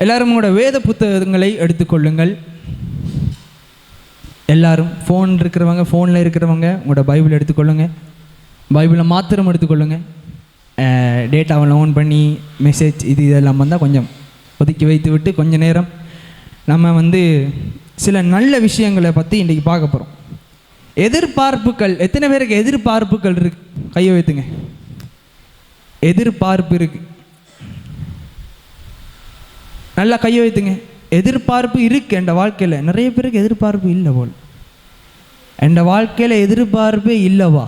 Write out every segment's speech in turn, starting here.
எல்லாரும் உங்களோட வேத புத்தகங்களை எடுத்துக்கொள்ளுங்கள். எல்லாரும் ஃபோன் இருக்கிறவங்க, ஃபோனில் இருக்கிறவங்க உங்களோட பைபிள் எடுத்துக்கொள்ளுங்க. பைபிளை மாத்திரம் எடுத்துக்கொள்ளுங்க. டேட்டாவை ஆன் பண்ணி மெசேஜ் இதெல்லாம் வந்தால் கொஞ்சம் ஒதுக்கி வைத்து விட்டு கொஞ்ச நேரம் நம்ம சில நல்ல விஷயங்களை பற்றி இன்றைக்கி பார்க்க போகிறோம். எதிர்பார்ப்புகள், எத்தனை பேருக்கு எதிர்பார்ப்புகள் இருக்கு? கையை வைத்துங்க. எதிர்பார்ப்பு இருக்கு, நல்லா கையை வைத்துங்க. எதிர்பார்ப்பு இருக்கு என் வாழ்க்கையில். நிறைய பேருக்கு எதிர்பார்ப்பு இல்லை போல். என் வாழ்க்கையில் எதிர்பார்ப்பே இல்லைவா?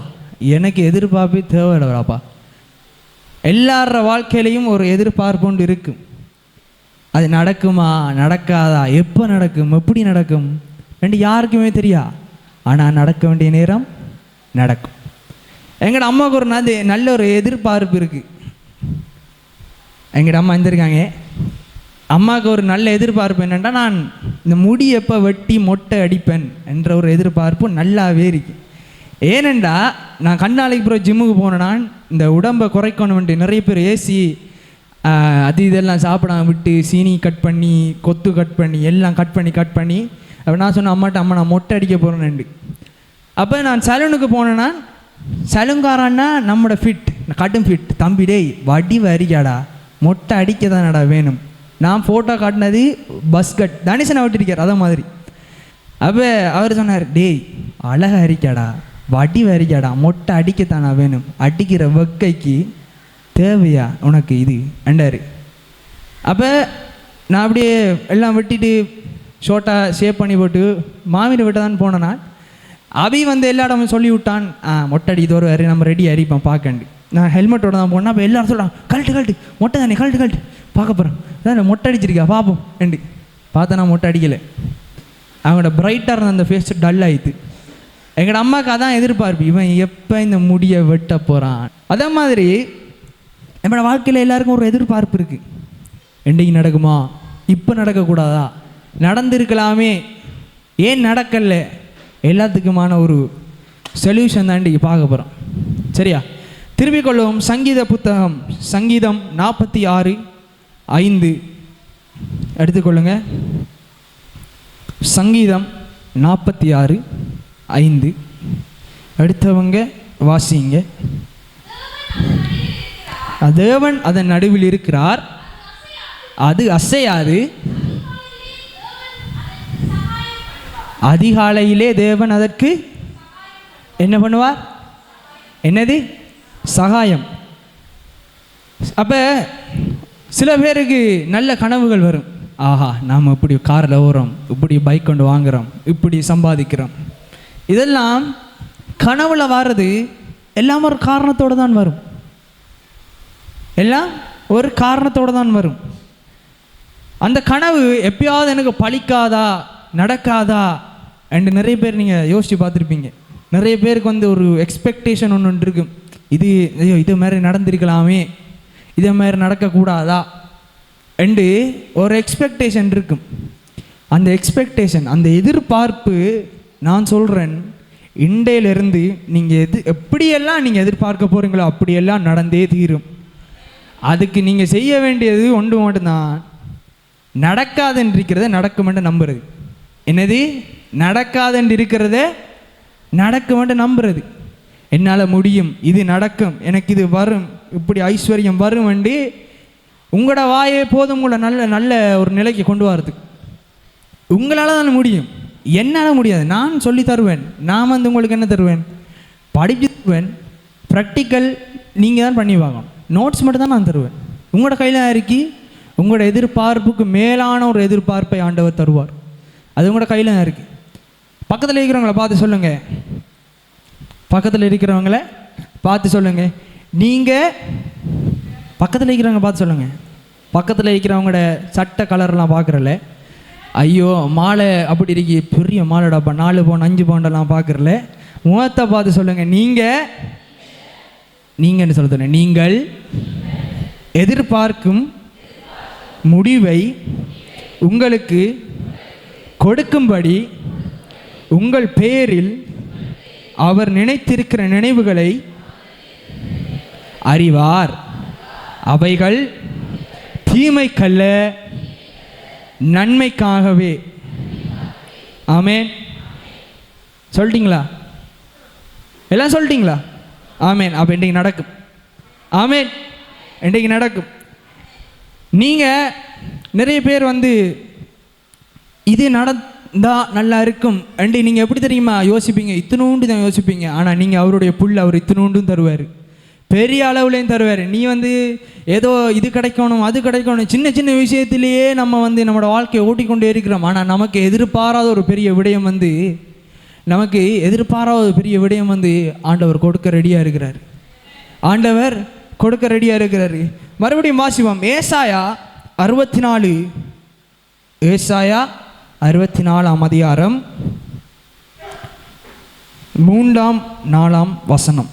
எனக்கு எதிர்பார்ப்பே தேவையிடவாப்பா. எல்லார வாழ்க்கையிலையும் ஒரு எதிர்பார்ப்பு ஒன்று இருக்கும். அது நடக்குமா நடக்காதா, எப்போ நடக்கும், எப்படி நடக்கும் என்று யாருக்குமே தெரியா. ஆனால் நடக்க வேண்டிய நேரம் நடக்கும். எங்களோட அம்மாவுக்கு ஒரு நல்ல ஒரு எதிர்பார்ப்பு இருக்குது. எங்களோட அம்மா இருந்திருக்காங்க. அம்மாவுக்கு ஒரு நல்ல எதிர்பார்ப்பு என்னென்னா, நான் இந்த முடி எப்போ வெட்டி மொட்டை அடிப்பேன் என்ற ஒரு எதிர்பார்ப்பு நல்லாவே இருக்கு. ஏனெண்டா நான் கண்ணாலைக்கு பிறகு ஜிம்முக்கு போனேன்னா இந்த உடம்பை குறைக்கணும்ன்ட்டு நிறைய பேர் ஏசி அது இதெல்லாம் சாப்பிடாம விட்டு சீனி கட் பண்ணி, கொத்து கட் பண்ணி, எல்லாம் கட் பண்ணி அப்போ நான் சொன்னேன் அம்மாட்ட, அம்மா நான் மொட்டை அடிக்க போகிறேன்னு. அப்போ நான் சலூனுக்கு போனேன்னா சலூன்காரன்னா நம்மளோட ஃபிட், கட்டும் ஃபிட், தம்பி டேய் வடி வரிக்காடா, மொட்டை அடிக்க தானடா வேணும். நான் ஃபோட்டோ காட்டினது பஸ் கட் தனிஷனை விட்டுருக்கார் அதை மாதிரி. அப்போ அவர் சொன்னார், டேய் அழகாக அரிக்காடா, வடி வரிக்காடா, மொட்டை அடிக்கத்தானா வேணும், அடிக்கிற வெக்கைக்கு தேவையா உனக்கு இது அண்டாரு. அப்போ நான் அப்படியே எல்லாம் வெட்டிட்டு ஷோர்ட்டாக ஷேப் பண்ணி போட்டு மாமியை விட்டு தான் போனேன்னா அபி எல்லா இடமும் சொல்லி விட்டான், மொட்டை அடி இது ஒரு நம்ம ரெடி அரிப்போம் பார்க்கண்டு. நான் ஹெல்மெட்டோட தான் போனேன். அப்போ எல்லாரும் சொல்கிறான், கழட்டு மொட்டை தானே, கழட்டு பார்க்க போகிறேன், அதான் மொட்டை அடிச்சிருக்கா பார்ப்போம் ரெண்டு. பார்த்தா நான் மொட்டை அடிக்கலை. அவங்களோட பிரைட்டாக இருந்த அந்த ஃபேஸ் டல் ஆயிடுது. எங்களோட அம்மாவுக்கு அதான் எதிர்பார்ப்பு, இவன் எப்போ இந்த முடியை வெட்ட போகிறான். அதே மாதிரி நம்மளோட வாழ்க்கையில் எல்லாருக்கும் ஒரு எதிர்பார்ப்பு இருக்குது. என்றைக்கு நடக்குமா, இப்போ நடக்கக்கூடாதா, நடந்திருக்கலாமே, ஏன் நடக்கல, எல்லாத்துக்குமான ஒரு சொல்யூஷன் தான் இன்றைக்கி பார்க்க போகிறோம். சரியா? திரும்பிக் கொள்வோம். சங்கீத புத்தகம், சங்கீதம் 46:5 எடுத்துக்கொள்ளுங்க. சங்கீதம் 46:5 எடுத்தவங்க வாசிங்க. தேவன் அதன் நடுவில் இருக்கிறார், அது அசையாது. அதிகாலையிலே தேவன் அதற்கு என்ன பண்ணுவார்? என்னது? சகாயம். அப்போ சில பேருக்கு நல்ல கனவுகள் வரும். ஆஹா, நாம் இப்படி காரில் ஓடுறோம், இப்படி பைக் கொண்டு வாங்குகிறோம், இப்படி சம்பாதிக்கிறோம். இதெல்லாம் கனவுல வர்றது எல்லாம் ஒரு காரணத்தோடு தான் வரும். எல்லாம் ஒரு காரணத்தோடு தான் வரும். அந்த கனவு எப்பயாவது எனக்கு பலிக்காதா, நடக்காதா என்று நிறைய பேர் நீங்கள் யோசித்து பார்த்துருப்பீங்க. நிறைய பேருக்கு ஒரு எக்ஸ்பெக்டேஷன் ஒன்று இருக்கும். இது மாதிரி நடந்திருக்கலாமே, இதே மாதிரி நடக்கக்கூடாதா என்று ஒரு எக்ஸ்பெக்டேஷன் இருக்கும். அந்த எக்ஸ்பெக்டேஷன், அந்த எதிர்பார்ப்பு, நான் சொல்கிறேன், இண்டையிலிருந்து நீங்கள் எப்படியெல்லாம் நீங்கள் எதிர்பார்க்க போகிறீங்களோ அப்படியெல்லாம் நடந்தே தீரும். அதுக்கு நீங்கள் செய்ய வேண்டியது ஒன்று மட்டும்தான், நடக்காதுன்னு இருக்கிறத நடக்குமென்று நம்புறது. என்னது? நடக்காதுன்னு இருக்கிறத நடக்குமென்று நம்புறது. என்னால் முடியும், இது நடக்கும், எனக்கு இது வரும், இப்படி ஐஸ்வர்யம் வரும் என்று உங்களோட வாயே போதும் உங்களை நல்ல நல்ல ஒரு நிலைக்கு கொண்டு வரதுக்கு. உங்களால் தான் முடியும், என்னால் முடியாது. நான் சொல்லி தருவேன். நான் உங்களுக்கு என்ன தருவேன்? படிப்பு தருவேன். ப்ராக்டிக்கல் நீங்கள் தான் பண்ணி வாங்கணும். நோட்ஸ் மட்டும் தான் நான் தருவேன். உங்களோட கையில் இருக்கி உங்களோட எதிர்பார்ப்புக்கு மேலான ஒரு எதிர்பார்ப்பை ஆண்டவர் தருவார். அது உங்களோட கையில் தான் இருக்குது. பக்கத்தில் இருக்கிறவங்கள பார்த்து சொல்லுங்கள். பக்கத்தில் இருக்கிறவங்கள பார்த்து சொல்லுங்கள். நீங்கள் பக்கத்தில் இருக்கிறவங்க பார்த்து சொல்லுங்கள். பக்கத்தில் இருக்கிறவங்களோட சட்டை கலர்லாம் பார்க்குறல, ஐயோ மாலை அப்படி இருக்கி, பெரிய மாலைடாப்பா, 4 பவுன் 5 பவுண்டெல்லாம் பார்க்குறல, முகத்தை பார்த்து சொல்லுங்கள். நீங்கன்னு சொல்ல, நீங்கள் எதிர்பார்க்கும் முடிவை உங்களுக்கு கொடுக்கும்படி உங்கள் பேரில் அவர் நினைத்திருக்கிற நினைவுகளை அறிவார். அவைகள் தீமைக்கல்ல, நன்மைக்காகவே. ஆமென். சொல்லிட்டீங்களா? எல்லாம் சொல்லிட்டீங்களா? ஆமென். அப்போ இன்றைக்கு நடக்கும். ஆமென். இன்றைக்கு நடக்கும். நீங்கள் நிறைய பேர் வந்து இது நடந்தா நல்லா இருக்கும் அண்டு நீங்கள் எப்படி தெரியுமா யோசிப்பீங்க? இத்தினூண்டு தான் யோசிப்பீங்க. ஆனால் நீங்கள் அவருடைய புல் அவர் இத்தினூண்டும் தருவார், பெரிய அளவுலேயும் தருவார். நீ வந்து ஏதோ இது கிடைக்கணும் அது கிடைக்கணும், சின்ன சின்ன விஷயத்திலேயே நம்ம வந்து நம்மளோட வாழ்க்கையை ஓட்டிக்கொண்டே இருக்கிறோம். ஆனால் நமக்கு எதிர்பாராத ஒரு பெரிய விடயம் வந்து ஆண்டவர் கொடுக்க ரெடியாக இருக்கிறார். ஆண்டவர் கொடுக்க ரெடியாக இருக்கிறாரு. மறுபடியும் வாசிப்போம். ஏசாயா 64ஆம் அதிகாரம் 3ஆம் 4ஆம் வசனம்.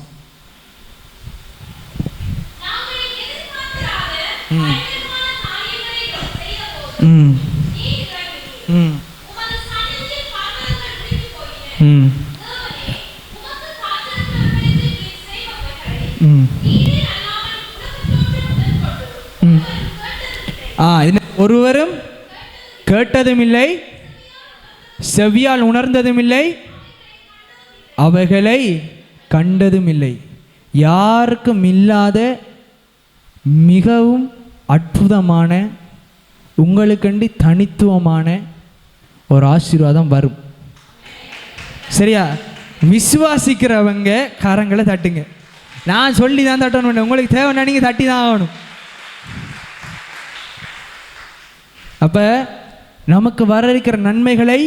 ஒருவரும் கேட்டதும் இல்லை, செவியால் உணர்ந்ததும் இல்லை, அவைகளை கண்டதும் இல்லை. யாருக்கும் இல்லாத மிகவும் அற்புதமான உங்களுக்கண்டி தனித்துவமான ஒரு ஆசீர்வாதம் வரும். சரியா? விசுவாசிக்கிறவங்க கரங்களை தட்டுங்க. நான் சொல்லி தான் தட்டணும், உங்களுக்கு தேவைன்னா நீங்கள் தட்டி தான் ஆகணும். அப்போ நமக்கு வர இருக்கிற நன்மைகளை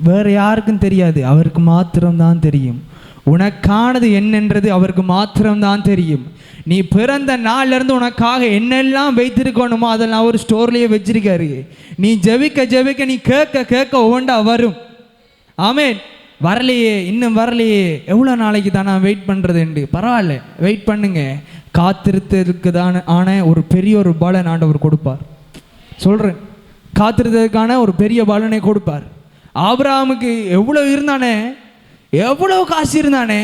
வேறு யாருக்கும் தெரியாது, அவருக்கு மாத்திரம்தான் தெரியும். உனக்கானது என்னன்றது அவருக்கு மாத்திரம்தான் தெரியும். நீ பிறந்த நாள்லேருந்து உனக்காக என்னெல்லாம் வைத்திருக்கணுமோ அதெல்லாம் அவர் ஸ்டோர்லேயே வச்சிருக்காரு. நீ ஜெபிக்க நீ கேட்க ஒவ்வொன்றா வரும். ஆமென். வரலையே, இன்னும் வரலையே, எவ்வளோ நாளைக்கு தான் நான் வெயிட் பண்ணுறதுண்டு? பரவாயில்ல, வெயிட் பண்ணுங்க. காத்திருத்ததுக்கு தான் ஆன ஒரு பெரிய ஒரு பலன் ஆண்டவர் கொடுப்பார். சொல்கிறேன், காத்திருத்ததுக்கான ஒரு பெரிய பலனை கொடுப்பார். ஆபிரகாமுக்கு எவ்வளோ இருந்தானே, எவ்வளோ காசு இருந்தானே,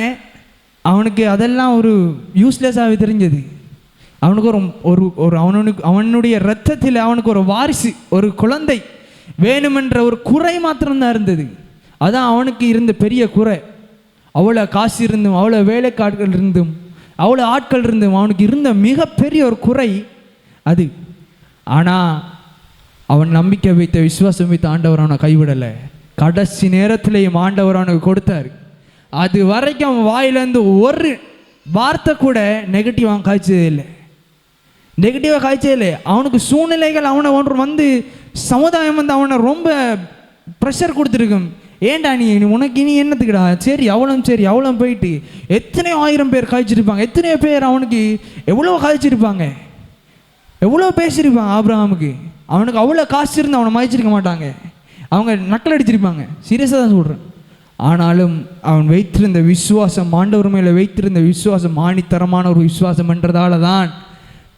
அவனுக்கு அதெல்லாம் ஒரு யூஸ்லெஸ்ஸாகவே தெரிஞ்சது. அவனுக்கு ஒரு அவனுடைய இரத்தத்தில் அவனுக்கு ஒரு வாரிசு, ஒரு குழந்தை வேணுமென்ற ஒரு குறை மாத்திரம்தான் இருந்தது. அதான் அவனுக்கு இருந்த பெரிய குறை. அவ்வளோ காசு இருந்தும், அவ்வளோ வேலைக்காட்கள் இருந்தும், அவ்வளோ ஆட்கள் இருந்தும் அவனுக்கு இருந்த மிகப்பெரிய ஒரு குறை அது. ஆனால் அவன் நம்பிக்கை வைத்த, விசுவாசம் வைத்த ஆண்டவர் அவனை கைவிடலை. கடைசி நேரத்திலேயும் ஆண்டவர் அவனுக்கு கொடுத்தார். அது வரைக்கும் அவன் வாயிலேருந்து ஒரு வார்த்தை கூட நெகட்டிவாக காய்ச்சதே இல்லை. அவனுக்கு சூழ்நிலைகள் அவனை வந்து சமுதாயம் வந்து அவனை ரொம்ப ப்ரெஷர் கொடுத்துருக்கும். ஏண்டா உனக்கு இனி என்னத்துக்குடா, சரி அவ்வளோ போயிட்டு எத்தனையோ 1000 பேர் காய்ச்சிருப்பாங்க, எத்தனையோ பேர் அவனுக்கு எவ்வளோ காய்ச்சிருப்பாங்க, எவ்வளோ பேசியிருப்பாங்க. ஆபிரகாமுக்கு அவனுக்கு அவ்வளோ காசு இருந்து அவனை மதிச்சிருக்க மாட்டாங்க, அவங்க நக்கல் அடிச்சிருப்பாங்க. சீரியஸாக தான் சொல்கிறேன். ஆனாலும் அவன் வைத்திருந்த விசுவாசம், ஆண்டவர் மேலே வைத்திருந்த விசுவாசம் ஆணித்தரமான ஒரு விசுவாசம் என்றதால தான்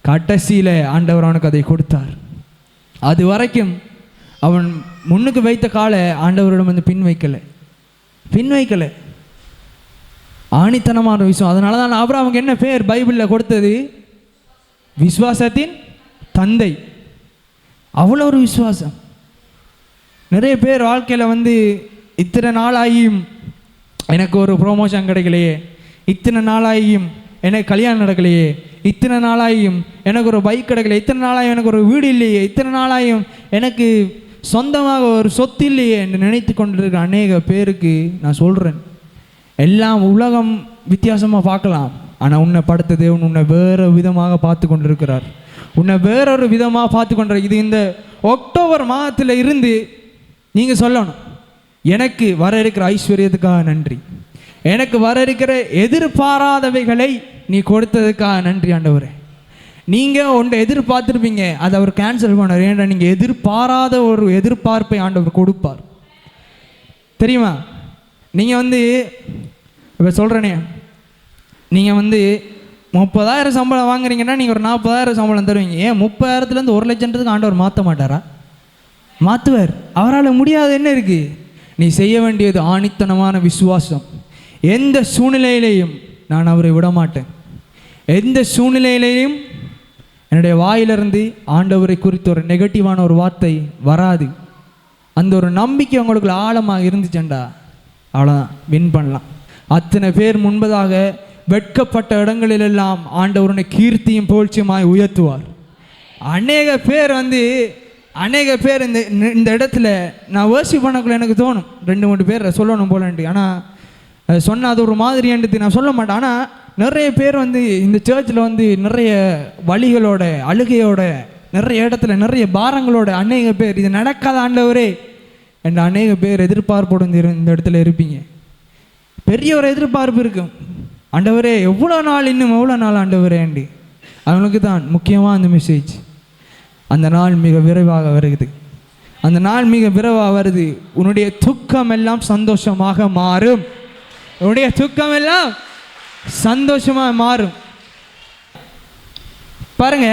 கடைசியில் ஆண்டவர் அவனுக்கு அதை கொடுத்தார். அது வரைக்கும் அவன் முன்னுக்கு வைத்த காலை ஆண்டவரிடம் வந்து பின் வைக்கலை. ஆணித்தனமான விசுவாசம். அதனால தான் ஆபிரகாமுக்கு என்ன பேர் பைபிளில் கொடுத்தது? விசுவாசத்தின் தந்தை. அவ்வளோ ஒரு விசுவாசம். நிறைய பேர் வாழ்க்கையில் வந்து இத்தனை நாளாகியும் எனக்கு ஒரு ப்ரொமோஷன் கிடைக்கலையே, இத்தனை நாளாகியும் எனக்கு கல்யாணம் நடக்கலையே, இத்தனை நாளாகியும் எனக்கு ஒரு பைக் கிடைக்கலையே, இத்தனை நாளாகியும் எனக்கு ஒரு வீடு இல்லையே, இத்தனை நாளாகியும் எனக்கு சொந்தமாக ஒரு சொத்து இல்லையே என்று நினைத்து கொண்டிருக்கிற அநேக பேருக்கு நான் சொல்கிறேன், எல்லாம் உலகம் வித்தியாசமாக பார்க்கலாம், ஆனால் உன்னை படுத்த தேவன் உன்னை வேறு விதமாக பார்த்து கொண்டிருக்கிறார். உன்னை வேறொரு விதமாக பார்த்து கொண்டிரு. இது இந்த அக்டோபர் மாதத்தில் இருந்து நீங்கள் சொல்லணும், எனக்கு வர இருக்கிற ஐஸ்வர்யத்துக்காக நன்றி, எனக்கு வர இருக்கிற எதிர்பாராதவைகளை நீ கொடுத்ததுக்காக நன்றி ஆண்டவரே. நீங்கள் ஒன்றை எதிர்பார்த்துருப்பீங்க, அதை அவர் கேன்சல் பண்ணார். ஏன்னா நீங்கள் எதிர்பாராத ஒரு எதிர்பார்ப்பை ஆண்டவர் கொடுப்பார். தெரியுமா? நீங்கள் வந்து இப்போ சொல்கிறேனே, நீங்கள் வந்து 30,000 சம்பளம் வாங்குறீங்கன்னா நீங்கள் ஒரு 40,000 சம்பளம் தருவீங்க. ஏன் 30,000லேருந்து 1,00,000த்துக்கு ஆண்டவர் மாற்ற மாட்டாரா? மாற்றுவார். அவரால் முடியாது என்ன இருக்குது? நீ செய்ய வேண்டியது ஆணித்தனமான விசுவாசம். எந்த சூழ்நிலையிலையும் நான் அவரை விட மாட்டேன், எந்த சூழ்நிலையிலையும் என்னுடைய வாயிலிருந்து ஆண்டவரை குறித்து ஒரு நெகட்டிவான ஒரு வார்த்தை வராது. அந்த ஒரு நம்பிக்கை உங்களுக்குள்ள ஆழமாக இருந்துச்சுண்டா அவ்வளோதான், வின் பண்ணலாம். அத்தனை பேர் முன்பதாக வெட்கப்பட்ட இடங்களிலெல்லாம் ஆண்டவருடைய கீர்த்தியும் புகழ்ச்சியுமாய் உயர்த்துவார். அநேக பேர் இந்த இடத்துல நான் வர்ஷிப் பண்ணக்குள்ள எனக்கு தோணும் 2-3 பேர் சொல்லணும் போலன்ட்டு. ஆனால் சொன்னால் அது ஒரு மாதிரின்றது நான் சொல்ல மாட்டேன். ஆனால் நிறைய பேர் இந்த சர்ச்சில் நிறைய வழிகளோட அழுகையோட நிறைய இடத்துல நிறைய பாரங்களோட அநேக பேர் இது நடக்காத ஆண்டவரே என்ற அநேக பேர் எதிர்பார்ப்போடு இந்த இடத்துல இருப்பீங்க. பெரிய ஒரு எதிர்பார்ப்பு இருக்கும். ஆண்டவரே எவ்வளோ நாள், இன்னும் எவ்வளோ நாள் ஆண்டவரே அண்டு. அவங்களுக்கு தான் முக்கியமாக அந்த மெசேஜ். அந்த நாள் மிக விரைவாக வருகிறது. அந்த நாள் மிக விரைவாக வருது. உன்னுடைய துக்கம் எல்லாம் சந்தோஷமாக மாறும். உன்னுடைய துக்கம் எல்லாம் சந்தோஷமாக மாறும். பாருங்க,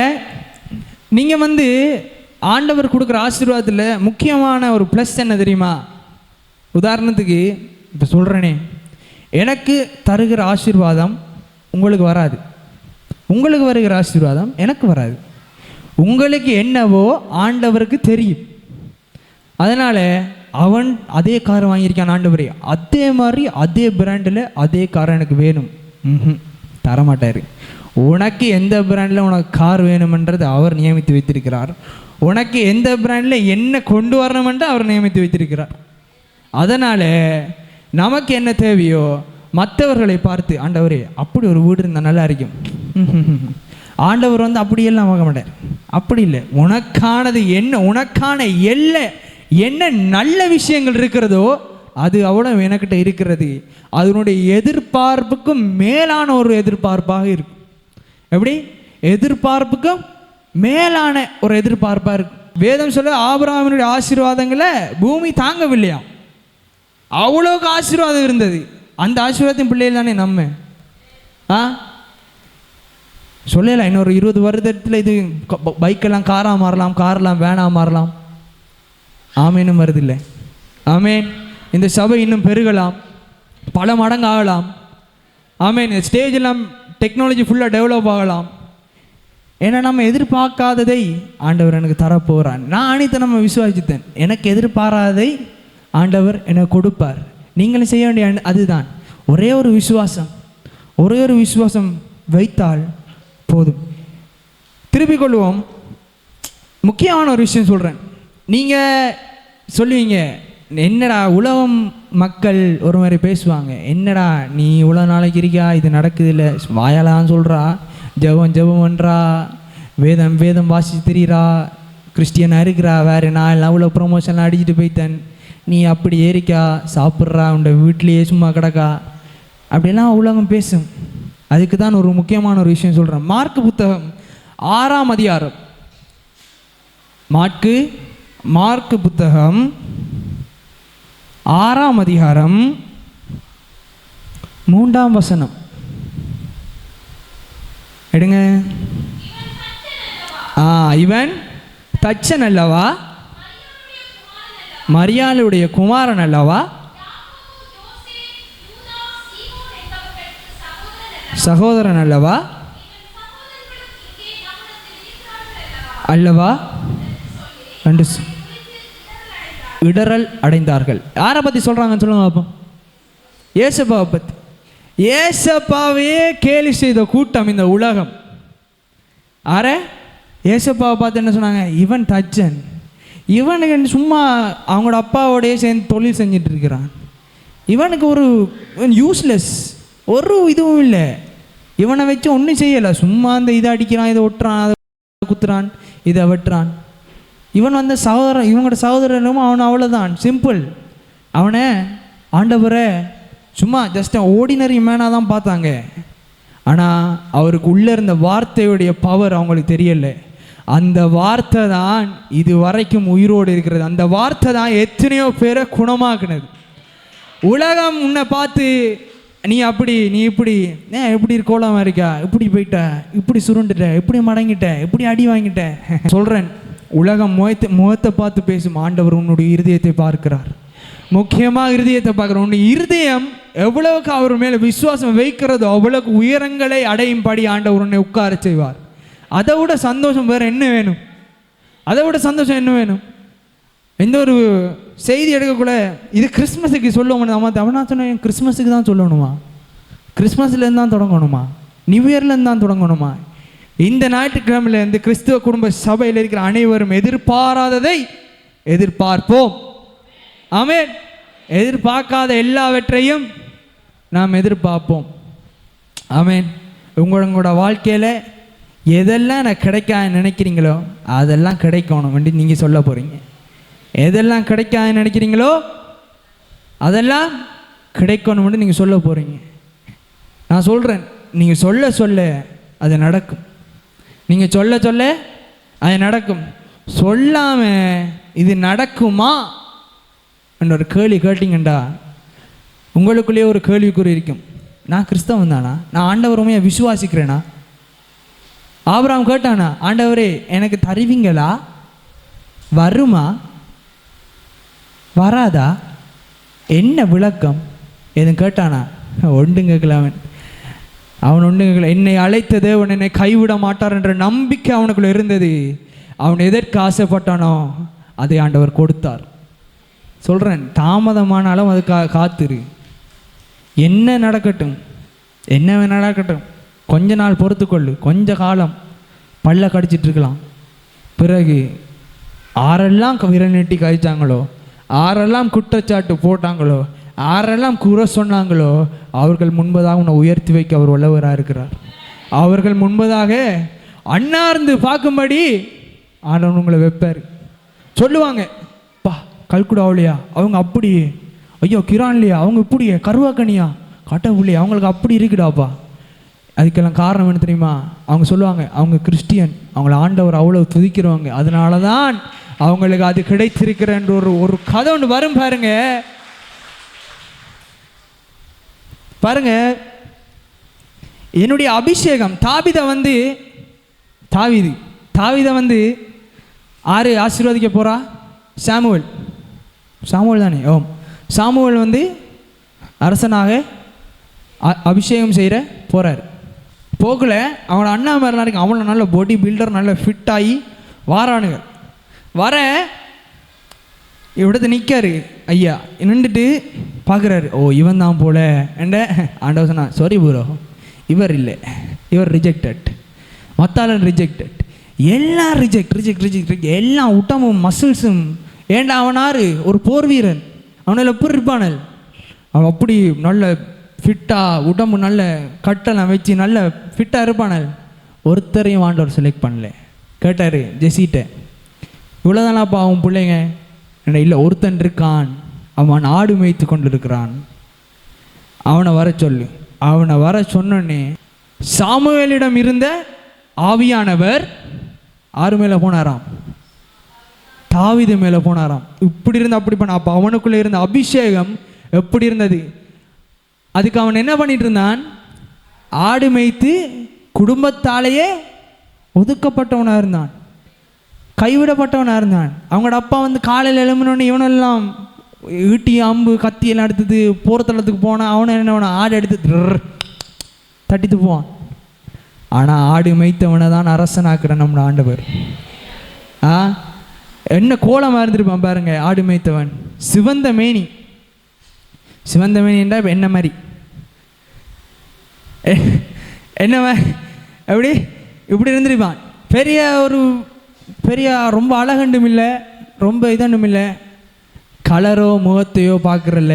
நீங்கள் ஆண்டவர் கொடுக்குற ஆசீர்வாதத்தில் முக்கியமான ஒரு ப்ளஸ் என்ன தெரியுமா? உதாரணத்துக்கு இப்போ சொல்கிறேனே, எனக்கு தருகிற ஆசீர்வாதம் உங்களுக்கு வராது. உங்களுக்கு வருகிற ஆசீர்வாதம் எனக்கு வராது. உங்களுக்கு என்னவோ ஆண்டவருக்கு தெரியும். அதனால் அவன் அதே கார் வாங்கியிருக்கான் ஆண்டவரே, அதே மாதிரி அதே பிராண்டில் அதே கார் எனக்கு வேணும். தரமாட்டார். உனக்கு எந்த பிராண்டில் உனக்கு கார் வேணுமென்றது அவர் நியமித்து வைத்திருக்கிறார். உனக்கு எந்த பிராண்டில் என்ன கொண்டு வரணுமென்று அவர் நியமித்து வைத்திருக்கிறார். அதனால் நமக்கு என்ன தேவையோ மற்றவர்களை பார்த்து, ஆண்டவரே அப்படி ஒரு வீடு இருந்தால் நல்லா இருக்கும். ஆண்டவர் அப்படியெல்லாம் வாங்க மாட்டார். அப்படி இல்லை. உனக்கானது என்ன, உனக்கான எல்லை என்ன நல்ல விஷயங்கள் இருக்கிறதோ அது அவ்வளோ எனக்கிட்ட இருக்கிறது. அதனுடைய எதிர்பார்ப்புக்கும் மேலான ஒரு எதிர்பார்ப்பாக இருக்கும். எப்படி? எதிர்பார்ப்புக்கும் மேலான ஒரு எதிர்பார்ப்பாக இருக்கும். வேதம் சொல்ல ஆபிரகாமினுடைய ஆசீர்வாதங்களை பூமி தாங்கவில்லையாம். அவ்வளோக்கு ஆசீர்வாதம் இருந்தது. அந்த ஆசீர்வாதத்தின் பிள்ளைகள் தானே நம்ம. சொல்லலாம் இன்னொரு 20 வருடத்தில் இது பைக்கெல்லாம் காராக மாறலாம், காரெல்லாம் வேனாக மாறலாம். ஆமேனும் வருதில்லை. ஆமேன். இந்த சபை இன்னும் பெருகலாம், பல மடங்கு ஆகலாம். ஆமேன். ஸ்டேஜ் எல்லாம் டெக்னாலஜி ஃபுல்லாக டெவலப் ஆகலாம். ஏன்னா நம்ம எதிர்பார்க்காததை ஆண்டவர் எனக்கு தரப்போகிறான். நான் அனைத்து நம்ம விசுவாசித்தேன். எனக்கு எதிர்பாராததை ஆண்டவர் எனக்கு கொடுப்பார். நீங்களும் செய்ய வேண்டிய அதுதான். ஒரே ஒரு விசுவாசம் வைத்தால் போதும். திருப்பிக் கொள்வோம். முக்கியமான ஒரு விஷயம் சொல்கிறேன். நீங்கள் சொல்லுவீங்க, என்னடா உலகம் மக்கள் ஒரு மாதிரி பேசுவாங்க, என்னடா நீ இவ்வளோ நாளைக்கு இருக்கா, இது நடக்குது இல்லை, வாயாலாம் சொல்கிறா, ஜெபம் பண்ணுறா, வேதம் வாசிச்சு திரிகிறா, கிறிஸ்டியனாக இருக்கிறா, வேறு நான் அவ்வளோ ப்ரொமோஷன்லாம் அடிச்சுட்டு போய்த்தேன், நீ அப்படி ஏறிக்கா, சாப்பிட்றா, உண்ட வீட்லேயே சும்மா கிடக்கா, அப்படிலாம் உலகம் பேசும். அதுக்கு தான் ஒரு முக்கியமான ஒரு விஷயம் சொல்கிறேன். மார்க்கு புத்தகம் 6ஆம் அதிகாரம், மார்க்கு புத்தகம் 6ஆம் அதிகாரம் 3ஆம் வசனம் எடுங்க. இவன் தச்சன் அல்லவா, மரியாளுடைய குமாரன் அல்லவா, சகோதரன் அல்லவா என்று இடரல் அடைந்தார்கள். யாரை பற்றி சொல்கிறாங்கன்னு சொல்லுங்க பார்ப்போம். ஏசப்பாவை பற்றி. ஏசப்பாவையே கேலி செய்த கூட்டம் இந்த உலகம். ஏசப்பாவை பார்த்து என்ன சொன்னாங்க? இவன் தச்சன், இவனுக்கு சும்மா அவங்களோட அப்பாவோடையே சேர்ந்து தொழில் செஞ்சிட்டு இருக்கிறான், இவனுக்கு ஒரு யூஸ்லெஸ், ஒரு இதுவும் இல்லை, இவனை வச்சு ஒன்றும் செய்யலை, சும்மா அந்த இதை அடிக்கிறான், இதை ஒட்டுறான், அதை குத்துறான், இதை வெட்டுறான். இவன் இவங்களோட சகோதரனும் அவன் அவ்வளோதான், சிம்பிள். அவனை ஆண்டவரை சும்மா ஜஸ்ட் ஆர்டினரி மேனாக தான் பார்த்தாங்க. ஆனால் அவருக்கு உள்ளே இருந்த வார்த்தையுடைய பவர் அவங்களுக்கு தெரியலை. அந்த வார்த்தை தான் இது வரைக்கும் உயிரோடு இருக்கிறது. அந்த வார்த்தை தான் எத்தனையோ பேரை குணமாக்குனது. உலகம் உன்னை பார்த்து நீ இப்படி எப்படி கோலமாக இருக்கா, இப்படி போயிட்ட, இப்படி சுருண்டுட்ட, இப்படி மடங்கிட்ட, இப்படி அடி வாங்கிட்ட சொல்கிறேன். உலகம் முகத்தை பார்த்து பேசும். ஆண்டவர் உன்னுடைய இருதயத்தை பார்க்கிறார். முக்கியமாக இருதயத்தை பார்க்குற உன்னுடைய இருதயம் எவ்வளவுக்கு அவர் மேலே விசுவாசம் வைக்கிறதோ அவ்வளவுக்கு உயரங்களை அடையும்படி ஆண்டவர் உன்னை உட்கார செய்வார். அதை விட சந்தோஷம் வேறு என்ன வேணும்? அதை விட சந்தோஷம் என்ன வேணும்? எந்த ஒரு செய்தி எடுக்கக்கூட இது கிறிஸ்மஸுக்கு சொல்லுவோம். அவன் நான் சொன்னேன், கிறிஸ்மஸுக்கு தான் சொல்லணுமா? கிறிஸ்மஸ்லேருந்து தான் தொடங்கணுமா? நியூ இயர்லேருந்து தான் தொடங்கணுமா? இந்த ஞாயிற்றுக்கிழமையிலேருந்து கிறிஸ்துவ குடும்ப சபையில் இருக்கிற அனைவரும் எதிர்பாராததை எதிர்பார்ப்போம். ஆமென். எதிர்பார்க்காத எல்லாவற்றையும் நாம் எதிர்பார்ப்போம். ஆமென். உங்களோட வாழ்க்கையில் எதெல்லாம் நான் கிடைக்காது நினைக்கிறீங்களோ அதெல்லாம் கிடைக்கணும் வேண்டி நீங்கள் சொல்ல போகிறீங்க. எதெல்லாம் கிடைக்காது நினைக்கிறீங்களோ அதெல்லாம் கிடைக்கணும்னு நீங்கள் சொல்ல போகிறீங்க. நான் சொல்கிறேன், நீங்கள் சொல்ல சொல்ல அது நடக்கும். நீங்கள் சொல்ல சொல்ல அது நடக்கும். சொல்லாமல் இது நடக்குமா என்ற ஒரு கேள்வி கேட்டிங்கண்டா உங்களுக்குள்ளேயே ஒரு கேள்விக்குறி இருக்கும். நான் கிறிஸ்தவன் தானா? நான் ஆண்டவருமே விசுவாசிக்கிறேனா? ஆபிரகாம் கேட்டானா, ஆண்டவரே எனக்கு தருவீங்களா? வருமா வராதா? என்ன விளக்கம் எதுவும் கேட்டானா? ஒன்றும் கேட்கல. அவன் ஒன்றும் கேட்கல. என்னை அழைத்த தேவன் என்னை கைவிட மாட்டார் என்ற நம்பிக்கை அவனுக்குள்ள இருந்தது. அவன் எதற்கு ஆசைப்பட்டானோ அதை ஆண்டவர் கொடுத்தார். சொல்கிறேன், தாமதமானாலும் அதுக்காக காத்துரு. என்ன நடக்கட்டும், என்ன நடக்கட்டும், கொஞ்ச நாள் பொறுத்துக்கொள்ளு. கொஞ்ச காலம் பல்ல கடிச்சிட்டு இருக்கலாம். பிறகு ஆரெல்லாம் விரல் நீட்டி கழிச்சாங்களோ, ஆரெல்லாம் குற்றச்சாட்டு போட்டாங்களோ, ஆரெல்லாம் குறை சொன்னாங்களோ, அவர்கள் முன்பதாக உன்னை உயர்த்தி வைக்க அவர் வல்லவராக இருக்கிறார். அவர்கள் முன்பதாக அண்ணார்ந்து பார்க்கும்படி ஆண்டவன் உங்களை வைப்பார். சொல்லுவாங்க, பா கல்குடாவிலையா அவங்க அப்படி, ஐயோ கிரான்லையா அவங்க இப்படி, கருவாக்கணியா கட்டவுலையா அவங்களுக்கு அப்படி இருக்குடாப்பா. அதுக்கெல்லாம் காரணம் என்ன தெரியுமா? அவங்க சொல்லுவாங்க, அவங்க கிறிஸ்டியன், அவங்கள ஆண்டவர் அவ்வளோ துதிக்கிறவங்க, அதனால தான் அவங்களுக்கு அது கிடைத்திருக்கிற என்ற ஒரு கதை ஒன்று வரும் பாருங்க. பாருங்க, என்னுடைய அபிஷேகம் தாவீதை வந்து ஆறு ஆசீர்வதிக்க போறா? சாமுவேல் தானே? ஓம். சாமுவேல் வந்து அரசனாக அபிஷேகம் செய்கிற போறார். போகல, அவனோட அண்ணா மாதிரி நாளைக்கு அவனை நல்ல பாடி பில்டர், நல்ல ஃபிட் ஆகி வாரானுங்க. வர இவிடத்தை நிற்காரு ஐயா, நின்றுட்டு பார்க்குறாரு. ஓ இவன் தான் போல என்ற ஆண்டவர் சொன்னா, சாரி ப்ரோ, இவர் இல்லை, இவர் ரிஜெக்டட், மத்தாளன் ரிஜெக்டட், எல்லாம் ரிஜெக்ட் எல்லாம் உடம்பும் மசில்ஸும். ஏண்டா அவனாரு ஒரு போர் வீரன், அவனால் எப்படி இருப்பானல், அவன் அப்படி நல்ல ஃபிட்டாக உடம்பு நல்ல கட்டெல்லாம் வச்சு நல்ல ஃபிட்டாக இருப்பானல். ஒருத்தரையும் ஆண்டவர் செலக்ட் பண்ணல. கேட்டார் ஜெசிட்ட, இவ்வளோதானாப்பா அவன் பிள்ளைங்க? இல்லை, ஒருத்தன் இருக்கான், அவன் ஆடு மேய்த்து கொண்டு இருக்கிறான், அவனை வர சொல்லு. அவனை வர சொன்னோன்னே சாமுவேலிடம் இருந்த ஆவியானவர் ஆறு மேலே போனாராம்? தாவீது மேலே போனாராம். இப்படி இருந்து அப்படி பண்ண. அப்போ அவனுக்குள்ளே இருந்த அபிஷேகம் எப்படி இருந்தது? அதுக்கு அவன் என்ன பண்ணிட்டு இருந்தான்? ஆடு மேய்த்து குடும்பத்தாலேயே ஒதுக்கப்பட்டவனாக இருந்தான், கைவிடப்பட்டவனாக இருந்தான். அவங்களோட அப்பா வந்து காலையில் எழும்பினோன்னு இவனெல்லாம் ஈட்டி அம்பு கத்தியெல்லாம் எடுத்தது போர்த்தளத்துக்கு போனான். அவனை என்ன ஆடு எடுத்து தட்டித்து போவான். ஆனால் ஆடு மேய்த்தவனை தான் அரசனாக்குற நம்ம ஆண்டவர். என்ன கோலமாக இருந்திருப்பான் பாருங்க. ஆடு மேய்த்தவன் சிவந்த மேனி என்றால் இப்போ என்ன மாதிரி, என்ன எப்படி இப்படி இருந்திருப்பான். பெரிய ரொம்ப அழகண்டும் இல்லை, ரொம்ப இதண்டும் இல்லை. கலரோ முகத்தையோ பார்க்குறல்ல,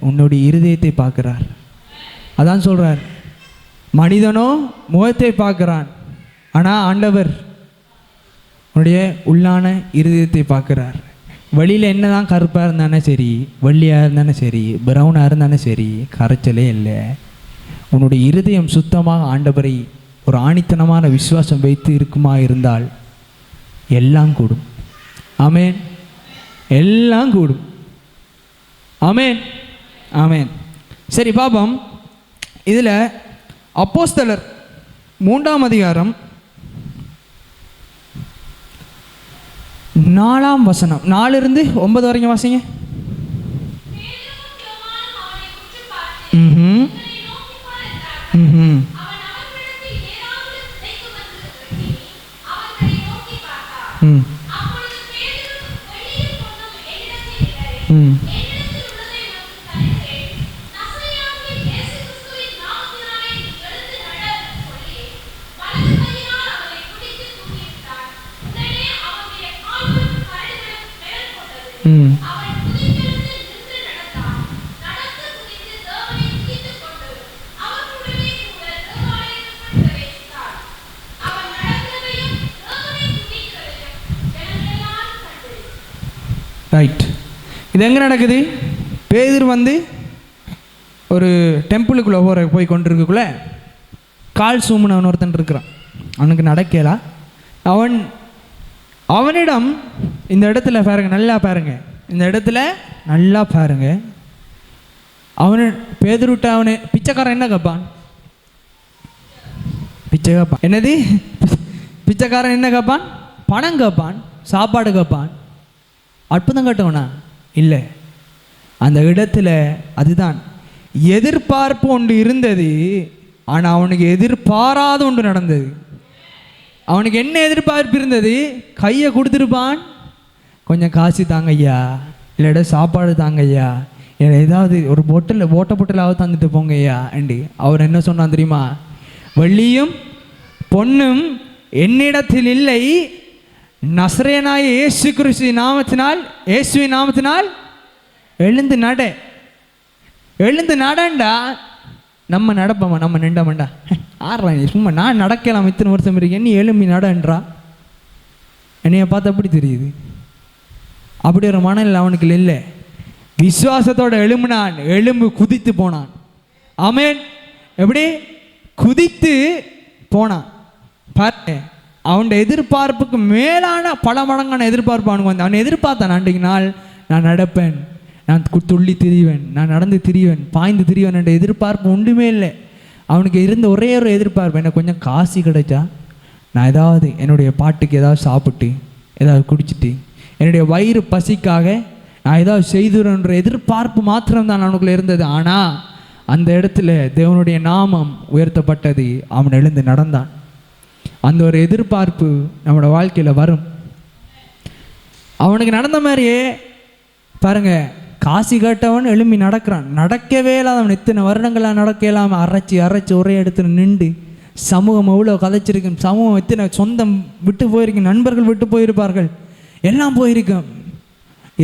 உன்னுடைய இருதயத்தை பார்க்குறார். அதான் சொல்கிறார், மனிதனோ முகத்தை பார்க்குறான், ஆனால் ஆண்டவர் உன்னுடைய உள்ளான இருதயத்தை பார்க்குறார். வெளியில் என்ன தான் கருப்பாக இருந்தானே சரி, வெள்ளியாக இருந்தானே சரி, ப்ரௌனாக இருந்தானே சரி, கரைச்சலே இல்லை. உன்னுடைய இருதயம் சுத்தமாக ஆண்டவரை ஒரு ஆணித்தனமான விசுவாசம் வைத்து இருக்குமா இருந்தால் எல்லாம் கூடும். ஆமேன். எல்லாம் கூடும். ஆமேன். ஆமேன். சரி பாப்போம். இதில் அப்போஸ்தலர் 3ஆம் அதிகாரம் 4ஆம் வசனம், 4-9 வரைக்கும் வாசிங்க. ரைட். இது எங்கே நடக்குது? பேதுரு வந்து ஒரு டெம்பிளுக்குள்ளே போய் கொண்டிருக்குள்ளே கால் சூமுனவன் ஒருத்தன் இருக்கிறான். அவனுக்கு நடக்கலா. அவனிடம் இந்த இடத்துல பாருங்க, நல்லா பாருங்க, இந்த இடத்துல நல்லா பாருங்க. அவனு பேதுருட்ட அவனு பிச்சைக்காரன் என்ன கேட்பான்? பிச்சை கேட்பான். என்னது? பிச்சைக்காரன் என்ன கேட்பான்? பணம் கேட்பான், சாப்பாடு கேட்பான். அற்புதம் கட்டவனா இல்லை. அந்த இடத்துல அதுதான் எதிர்பார்ப்பு ஒன்று இருந்தது. ஆனால் அவனுக்கு எதிர்பாராத ஒன்று நடந்தது. அவனுக்கு என்ன எதிர்பார்ப்பு இருந்தது? கையை கொடுத்துருப்பான், கொஞ்சம் காசு தாங்க ஐயா, இல்லைடா சாப்பாடு தாங்க ஐயா, ஏதாவது ஒரு பொட்டலாவது தந்துட்டு போங்க ஐயா அண்டி. அவர் என்ன சொன்னான் தெரியுமா? வெள்ளியும் பொண்ணும் என்னிடத்தில் இல்லை, நசரேயனாய இயேசு கிறிஸ்து நாமத்தினால், இயேசுவின் நாமத்தினால் எழுந்து நட. எழுந்து நடண்டா. நம்ம நடப்போமா? நம்ம நின்றமாண்டா ஆடுறா நீ சும்மா, நான் நடக்கலாம் இத்தனை வருஷம் இருக்கு, என்ன எழும்பி நடன்றா. என்னைய பார்த்து அப்படி தெரியுது. அப்படி ஒரு மனநிலை அவனுக்கு இல்லை. விசுவாசத்தோட எழும்பினான், எலும்பு குதித்து போனான். ஆமென். எப்படி குதித்து போனான் பாரு. அவன் எதிர்பார்ப்புக்கு மேலான பல மடங்கான எதிர்பார்ப்பு அவனுக்கு வந்து. அவன் எதிர்பார்த்தான், அன்றைக்கு நாள் நான் நடப்பேன், நான் துள்ளி திரிவேன், நான் நடந்து திரிவேன், பாய்ந்து திரிவேன் என்ற எதிர்பார்ப்பு ஒன்றுமே இல்லை. அவனுக்கு இருந்த ஒரே ஒரு எதிர்பார்ப்பு, எனக்கு கொஞ்சம் காசு கிடைச்சா நான் ஏதாவது என்னுடைய பாட்டுக்கு ஏதாவது சாப்பிட்டு ஏதாவது குடிச்சிட்டு என்னுடைய வயிறு பசிக்காக நான் ஏதாவது செய்துன்ற எதிர்பார்ப்பு மாத்திரம்தான் அவனுக்குள்ள இருந்தது. ஆனால் அந்த இடத்துல தேவனுடைய நாமம் உயர்த்தப்பட்டது. அவன் எழுந்து நடந்தான். அந்த ஒரு எதிர்பார்ப்பு நம்மளோட வாழ்க்கையில் வரும். அவனுக்கு நடந்த மாதிரியே பாருங்க, காசு கேட்டவன் எழும்பி நடக்கிறான். நடக்கவே இல்லாதவன் இத்தனை வருடங்களாக நடக்க இல்லாமல் அரைச்சி ஒரே இடத்துல நின்று, சமூகம் எவ்வளோ கதைச்சிருக்கு, சமூகம் எத்தனை சொந்தம் விட்டு போயிருக்கு, நண்பர்கள் விட்டு போயிருப்பார்கள், எல்லாம் போயிருக்கும்.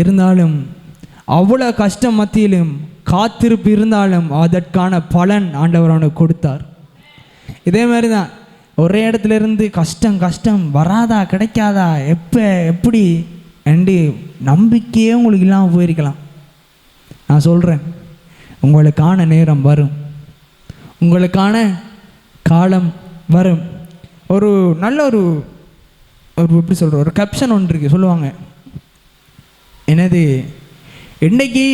இருந்தாலும் அவ்வளோ கஷ்டம் மத்தியிலும் காத்திருப்பு இருந்தாலும் அதற்கான பலன் ஆண்டவர் அவனுக்கு கொடுத்தார். இதே மாதிரி தான் ஒரே இடத்துல இருந்து கஷ்டம் வராதா, கிடைக்காதா, எப்படி என்று நம்பிக்கையே உங்களுக்கு இல்லாமல் போயிருக்கலாம். நான் சொல்கிறேன், உங்களுக்கான நேரம் வரும், உங்களுக்கான காலம் வரும். ஒரு நல்ல ஒரு எப்படி சொல்கிற ஒரு கேப்ஷன் ஒன்று இருக்குது, சொல்லுவாங்க. என்னது, இன்றைக்கு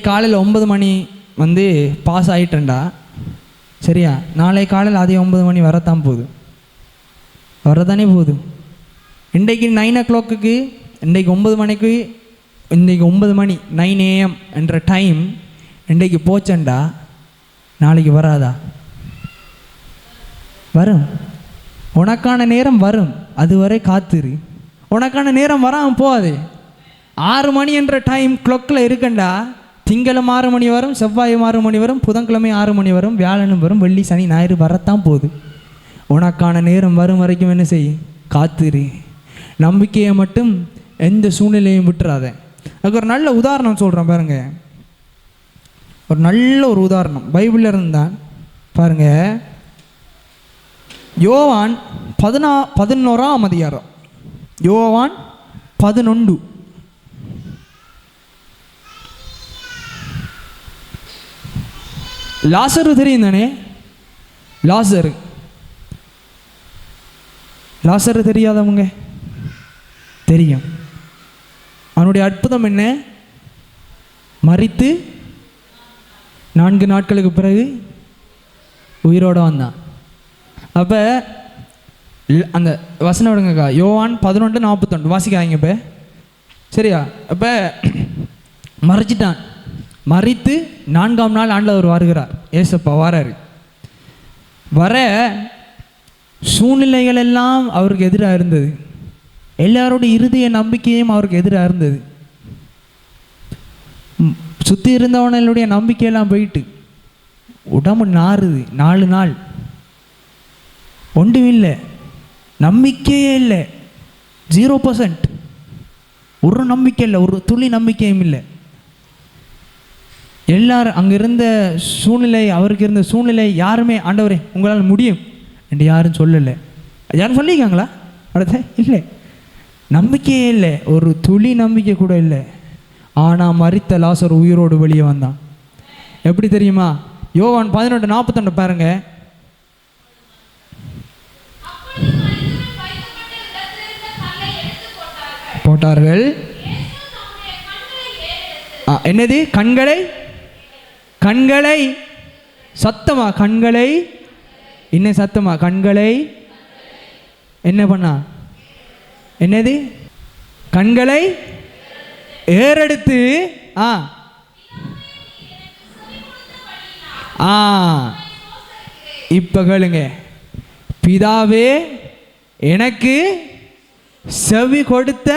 காலையில் 9 மணி வந்து பாஸ் ஆகிட்டேன்டா, சரியா, நாளை காலையில் அதே 9 மணி வரத்தானே போகுது. இன்றைக்கு 9 o'clock, இன்றைக்கு 9 மணிக்கு, இன்றைக்கு 9 மணி 9 AM என்ற டைம் இன்றைக்கு போச்சண்டா, நாளைக்கு வராதா? வரும். உனக்கான நேரம் வரும், அதுவரை காத்துரு. உனக்கான நேரம் வராமல் போகாது. 6 மணி என்ற டைம் கிளாக்கில் இருக்கண்டா, திங்களும் 6 மணி வரும், செவ்வாயும் 6 மணி வரும், புதன்கிழமை 6 மணி வரும், வியாழனும் வரும், வெள்ளி சனி ஞாயிறு வரத்தான் போகுது. உனக்கான நேரம் வரும் வரைக்கும் என்ன செய்? காத்துரு. நம்பிக்கையை மட்டும் எந்த சூழ்நிலையும் விட்டுறாத. அதுக்கு ஒரு நல்ல உதாரணம் சொல்கிறேன் பாருங்க. ஒரு நல்ல ஒரு உதாரணம் பைபிளில் இருந்தான் பாருங்க. யோவான் 11ஆம் அதிகாரம், யோவான் 11. லாசரு தெரியும் தானே? லாசரு தெரியாதவங்க தெரியும். அவனுடைய அற்புதம் என்ன? மரித்து 4 நாட்களுக்கு பிறகு உயிரோடு வந்தான். அப்போ அந்த வசனம் விடுங்கக்கா, யோவான் 11:41 வாசிக்காதீங்க இப்போ, சரியா? அப்போ மறைச்சிட்டான். மறித்து 4ஆம் நாள் ஆண்டவர் வருகிறார், ஏசப்பா வராரு. சூழ்நிலைகள் எல்லாம் அவருக்கு எதிராக இருந்தது. எல்லாருடைய இருதய நம்பிக்கையும் அவருக்கு எதிராக இருந்தது. சுற்றி இருந்தவனுடைய நம்பிக்கையெல்லாம் போயிட்டு உடம்பு நாறுது. 4 நாள் ஒன்றும் இல்லை, நம்பிக்கையே இல்லை, 0%. ஒரு நம்பிக்கை இல்லை, ஒரு துளி நம்பிக்கையும் இல்லை. எல்லாரும் அங்கே இருந்த சூழ்நிலை, அவருக்கு இருந்த சூழ்நிலை, யாருமே ஆண்டவரே உங்களால் முடியும் என்று யாரும் சொல்லலை. யாரும் சொல்லியிருக்காங்களா? அடுத்த இல்லை. நம்பிக்கையே இல்லை, ஒரு துளி நம்பிக்கை கூட இல்லை. ஆனால் மரித்த லாசர் உயிரோடு வெளியே வந்தான். எப்படி தெரியுமா? யோவான் 11:42 பாருங்க. போட்டார்கள். என்னது? கண்களை சத்தமா, கண்களை என்ன சத்தமா, கண்களை என்ன பண்ணா, என்னது? கண்களை ஏறெடுத்து இப்ப கேளுங்க. பிதாவே எனக்கு செவி கொடுத்த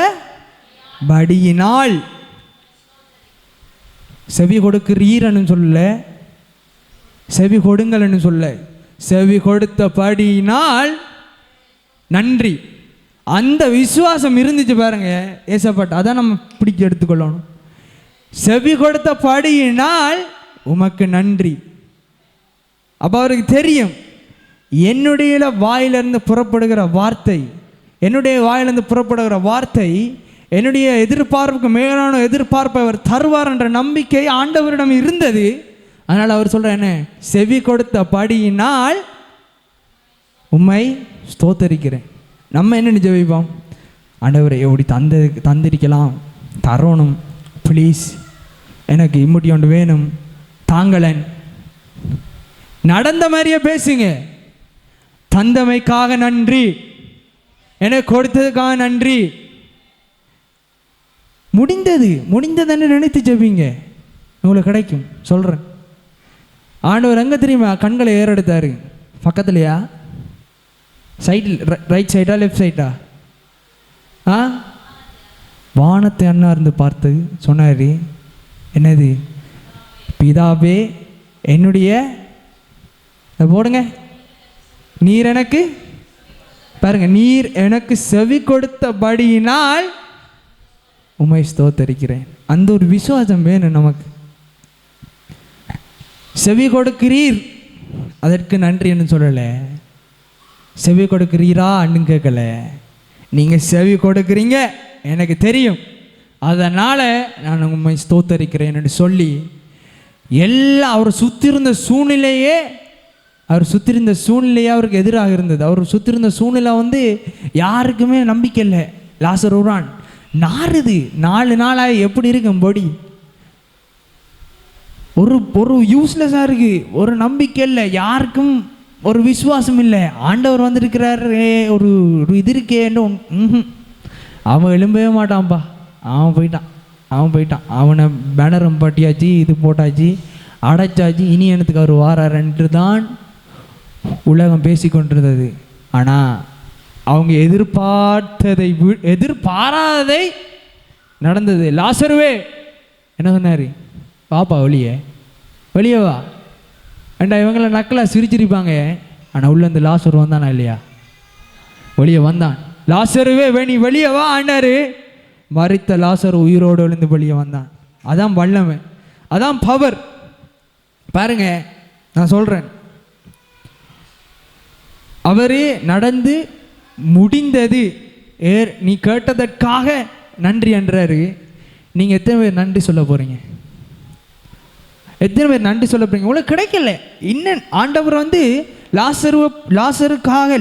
படியினால், செவி கொடுக்கிறீர்னு சொல்ல, செவி கொடுங்கள்னு சொல்ல, செவி கொடுத்த படியினால் நன்றி. அந்த விசுவாசம் இருந்துச்சு பாருங்க ஏசப்பட்ட. அதான் நம்ம பிடிக்க எடுத்துக்கொள்ளணும். செவி கொடுத்த படியினால் உமக்கு நன்றி. அப்போ அவருக்கு தெரியும், என்னுடைய வாயிலிருந்து புறப்படுகிற வார்த்தை, என்னுடைய வாயிலிருந்து புறப்படுகிற வார்த்தை என்னுடைய எதிர்பார்ப்புக்கு மேலான எதிர்பார்ப்பை அவர் தருவார் என்ற நம்பிக்கை ஆண்டவரிடம் இருந்தது. அதனால் அவர் சொல்ற என்ன, செவி கொடுத்த படியினால் உம்மை ஸ்தோத்தரிக்கிறேன். நம்ம என்னென்னு ஜெபிப்போம்? ஆண்டவரை எப்படி தந்திருக்கலாம், தரணும், ப்ளீஸ் எனக்கு இம்முட்டி ஒன்று வேணும் தாங்களன். நடந்த மாதிரியே பேசுங்க. தந்தமைக்காக நன்றி, எனக்கு கொடுத்ததுக்காக நன்றி. முடிந்ததுன்னு நினைத்து ஜெபிங்க, உங்களுக்கு கிடைக்கும். சொல்கிறேன். ஆண்டவர் எங்கே தெரியுமா கண்களை ஏறெடுத்தாரு? பக்கத்துலையா? சைடில், ரைட் சைடா லெஃப்ட் சைடா? வானத்தை அண்ணா இருந்து பார்த்து சொன்னார், என்னது? பிதாவே என்னுடைய, போடுங்க, நீர் எனக்கு பாருங்க, நீர் எனக்கு செவி கொடுத்தபடியினால் உம்மை ஸ்தோத்தரிக்கிறேன். அந்த ஒரு விசுவாசம் வேணும் நமக்கு. செவி கொடுக்கிறீர், அதற்கு நன்றி என்று சொல்லலை. செவி கொடுக்கிறீரா அன்னு கேட்கல. நீங்கள் செவி கொடுக்குறீங்க எனக்கு தெரியும், அதனால் நான் உண்மை ஸ்தோத்தரிக்கிறேன் என்று சொல்லி எல்லாம் அவர் சுற்றிருந்த சூழ்நிலையே, அவருக்கு எதிராக இருந்தது. அவர் சுற்றிருந்த சூழ்நிலை யாருக்குமே நம்பிக்கை இல்லை. லாசர் உரான் நாறுது, 4 நாளாக எப்படி இருக்கும் பொடி, ஒரு யூஸ்லெஸ்ஸாக இருக்கு, ஒரு நம்பிக்கை இல்லை, யாருக்கும் ஒரு விசுவாசம் இல்லை. ஆண்டவர் வந்திருக்கிறார், ஒரு இது இருக்கேன்னு அவன் எழும்பவே மாட்டான்ப்பா. அவன் போயிட்டான். அவனை பேனரும் பட்டியாச்சு, இது போட்டாச்சு, அடைச்சாச்சு. இனி எனக்கு அவர் வாரார் என்று தான் உலகம் பேசி கொண்டிருந்தது. ஆனால் அவங்க எதிர்பாராததை நடந்தது. லாசருவே என்ன சொன்னார்? பாப்பா வெளியே வா. ஏண்டா இவங்களை நக்கலாக சிரிச்சிருப்பாங்க. ஆனால் உள்ள இந்த லாசர் வந்தானா இல்லையா? வெளியே வந்தான். லாசருவே நீ வெளியே வா ஆண்டாரு. மரித்த லாசர் உயிரோடு விழுந்து வெளியே வந்தான். அதான் வல்லமை, அதான் பவர். பாருங்க, நான் சொல்கிறேன், அவரே நடந்து முடிந்தது, நீ கேட்டதற்காக நன்றி என்றாரு. நீங்கள் எத்தனை பேர் நன்றி சொல்ல போகிறீங்க? எத்தனை பேர் நன்றி சொல்ல போகிறீங்க? உங்களுக்கு கிடைக்கல. இன்னும் ஆண்டவர்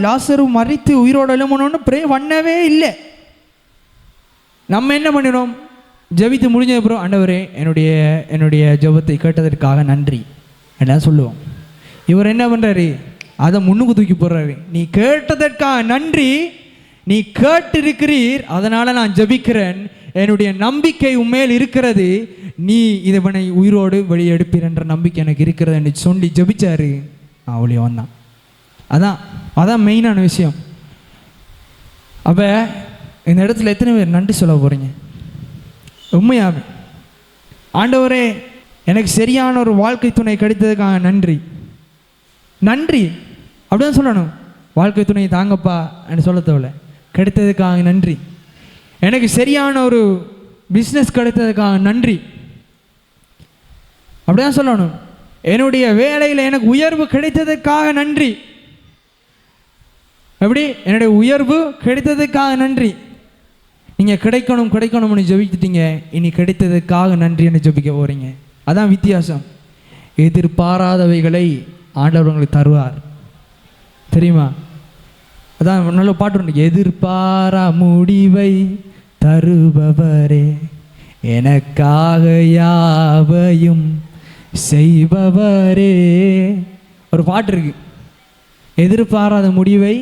லாசரு மரித்து உயிரோடு எழுமணும்னு ப்ரே பண்ணவே இல்லை. நம்ம என்ன பண்ணிடும்? ஜெபித்து முடிஞ்ச அப்புறம் ஆண்டவரே என்னுடைய ஜெபத்தை கேட்டதற்காக நன்றி என்ன சொல்லுவோம். இவர் என்ன பண்ணுறாரு? அதை முன்னுக்கு தூக்கி போடுறாரு. நீ கேட்டதற்காக நன்றி, நீ கேட்டிருக்கிறீர், அதனால் நான் ஜெபிக்கிறேன், என்னுடைய நம்பிக்கை உண்மையில் இருக்கிறது, நீ இதனை உயிரோடு வெளியே எடுப்பீர் என்ற நம்பிக்கை எனக்கு இருக்கிறது என்று சொல்லி ஜெபிச்சாரு. அவளியே வந்தான். அதான் மெயினான விஷயம். அப்போ இந்த இடத்துல எத்தனை பேர் நன்றி சொல்ல போகிறீங்க? உண்மையாகவே ஆண்டவரே எனக்கு சரியான ஒரு வாழ்க்கை துணை கிடைத்ததுக்காக நன்றி அப்படிதான் சொல்லணும். வாழ்க்கை துணை தாங்கப்பா என்று சொல்ல தேவையில்ல, கிடைத்ததுக்காக நன்றி. எனக்கு சரியான ஒரு பிஸ்னஸ் கிடைத்ததுக்காக நன்றி அப்படிதான் சொல்லணும். என்னுடைய வேலையில் எனக்கு உயர்வு கிடைத்ததுக்காக நன்றி. எப்படி? என்னுடைய உயர்வு கிடைத்ததுக்காக நன்றி. நீங்கள் கிடைக்கணும் கிடைக்கணும்னு ஜெபித்துட்டீங்க, இனி கிடைத்ததுக்காக நன்றின்னு ஜெபிக்க போகிறீங்க. அதான் வித்தியாசம். எதிர்பாராதவைகளை ஆண்டவர் உங்களுக்கு தருவார், தெரியுமா? அதான் நல்ல பாட்டு உண்டு, எதிர்பாரா முடிவை தருபவரே, எனக்காக யாவையும் செய்பவரே. ஒரு பாட்டு இருக்கு, எதிர்பாராத முடிவை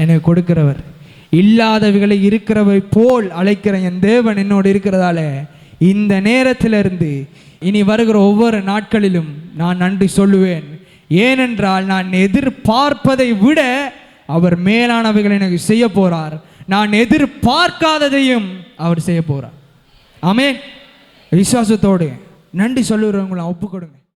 எனக்கு கொடுக்கிறவர், இல்லாதவைகளை இருக்கிறவை போல் அழைக்கிற என் தேவன் என்னோடு இருக்கிறதால இந்த நேரத்திலிருந்து இனி வருகிற ஒவ்வொரு நாட்களிலும் நான் நன்றி சொல்லுவேன். ஏனென்றால் நான் எதிர்பார்ப்பதை விட அவர் மேலானவைகளை எனக்கு செய்ய போறார். நான் எதிர்பார்க்காததையும் அவர் செய்ய போறார். ஆமென். விசுவாசத்தோடு நன்றி சொல்லுறவங்களை ஒப்பு கொடுங்க.